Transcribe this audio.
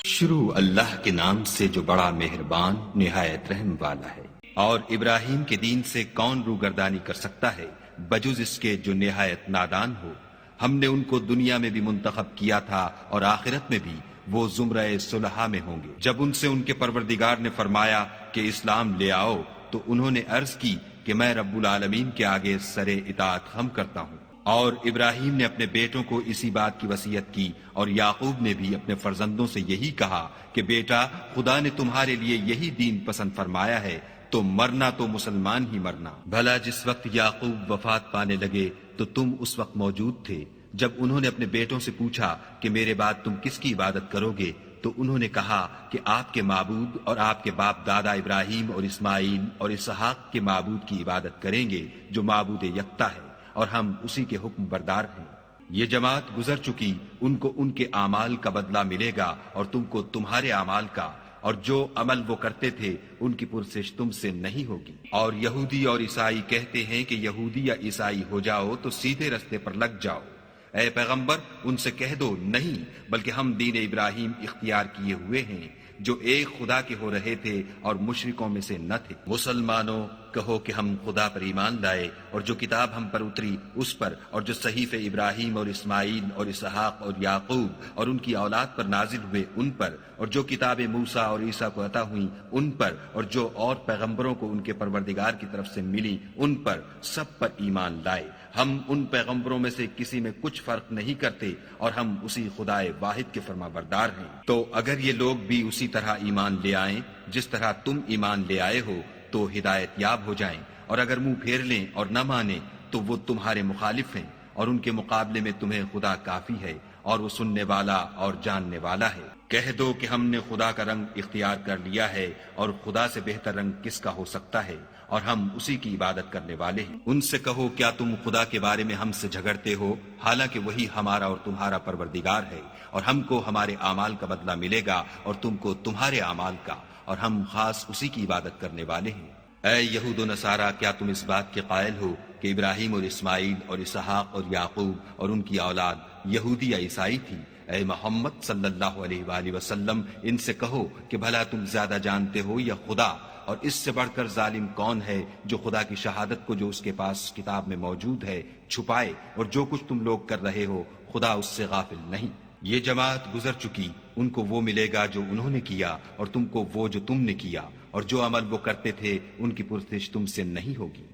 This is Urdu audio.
شروع اللہ کے نام سے جو بڑا مہربان نہایت رحم والا ہے۔ اور ابراہیم کے دین سے کون روگردانی کر سکتا ہے بجز اس کے جو نہایت نادان ہو۔ ہم نے ان کو دنیا میں بھی منتخب کیا تھا اور آخرت میں بھی وہ زمرہ صلحاء میں ہوں گے۔ جب ان سے ان کے پروردگار نے فرمایا کہ اسلام لے آؤ تو انہوں نے عرض کی کہ میں رب العالمین کے آگے سر اطاعت خم کرتا ہوں۔ اور ابراہیم نے اپنے بیٹوں کو اسی بات کی وصیت کی، اور یعقوب نے بھی اپنے فرزندوں سے یہی کہا کہ بیٹا، خدا نے تمہارے لیے یہی دین پسند فرمایا ہے، تو مرنا تو مسلمان ہی مرنا۔ بھلا جس وقت یعقوب وفات پانے لگے تو تم اس وقت موجود تھے جب انہوں نے اپنے بیٹوں سے پوچھا کہ میرے بعد تم کس کی عبادت کرو گے، تو انہوں نے کہا کہ آپ کے معبود اور آپ کے باپ دادا ابراہیم اور اسماعیل اور اسحاق کے معبود کی عبادت کریں گے جو معبود یکتا ہے، اور ہم اسی کے حکم بردار ہیں۔ یہ جماعت گزر چکی، ان کو ان کے اعمال کا بدلہ ملے گا اور تم کو تمہارے اعمال کا، اور جو عمل وہ کرتے تھے ان کی پرسش تم سے نہیں ہوگی۔ اور یہودی اور عیسائی کہتے ہیں کہ یہودی یا عیسائی ہو جاؤ تو سیدھے رستے پر لگ جاؤ۔ اے پیغمبر، ان سے کہہ دو نہیں، بلکہ ہم دین ابراہیم اختیار کیے ہوئے ہیں جو ایک خدا کے ہو رہے تھے اور مشرکوں میں سے نہ تھے۔ مسلمانوں، کہو کہ ہم خدا پر ایمان لائے اور جو کتاب ہم پر اتری اس پر، اور جو صحیفے ابراہیم اور اسماعیل اور اسحاق اور یعقوب اور ان کی اولاد پر نازل ہوئے ان پر، اور جو کتابیں موسیٰ اور عیسیٰ کو عطا ہوئیں ان پر، اور جو اور پیغمبروں کو ان کے پروردگار کی طرف سے ملی ان پر، سب پر ایمان لائے۔ ہم ان پیغمبروں میں سے کسی میں کچھ فرق نہیں کرتے، اور ہم اسی خدائے واحد کے فرما بردار ہیں۔ تو اگر یہ لوگ بھی اسی طرح ایمان لے آئیں جس طرح تم ایمان لے آئے ہو تو ہدایت یاب ہو جائیں، اور اگر منہ پھیر لیں اور نہ مانیں تو وہ تمہارے مخالف ہیں، اور ان کے مقابلے میں تمہیں خدا کافی ہے، اور وہ سننے والا اور جاننے والا ہے۔ کہہ دو کہ ہم نے خدا کا رنگ اختیار کر لیا ہے، اور خدا سے بہتر رنگ کس کا ہو سکتا ہے، اور ہم اسی کی عبادت کرنے والے ہیں۔ ان سے کہو کیا تم خدا کے بارے میں ہم سے جھگڑتے ہو، حالانکہ وہی ہمارا اور تمہارا پروردگار ہے، اور ہم کو ہمارے اعمال کا بدلہ ملے گا اور تم کو تمہارے اعمال کا، اور ہم خاص اسی کی عبادت کرنے والے ہیں۔ اے یہود و نصارہ، کیا تم اس بات کے قائل ہو کہ ابراہیم اور اسماعیل اور اسحاق اور یعقوب اور ان کی اولاد یہودی یا عیسائی تھی؟ اے محمد صلی اللہ علیہ وآلہ وسلم، ان سے کہو کہ بھلا تم زیادہ جانتے ہو یا خدا؟ اور اس سے بڑھ کر ظالم کون ہے جو خدا کی شہادت کو جو اس کے پاس کتاب میں موجود ہے چھپائے، اور جو کچھ تم لوگ کر رہے ہو خدا اس سے غافل نہیں۔ یہ جماعت گزر چکی، ان کو وہ ملے گا جو انہوں نے کیا، اور تم کو وہ جو تم نے کیا، اور جو عمل وہ کرتے تھے ان کی پرسش تم سے نہیں ہوگی۔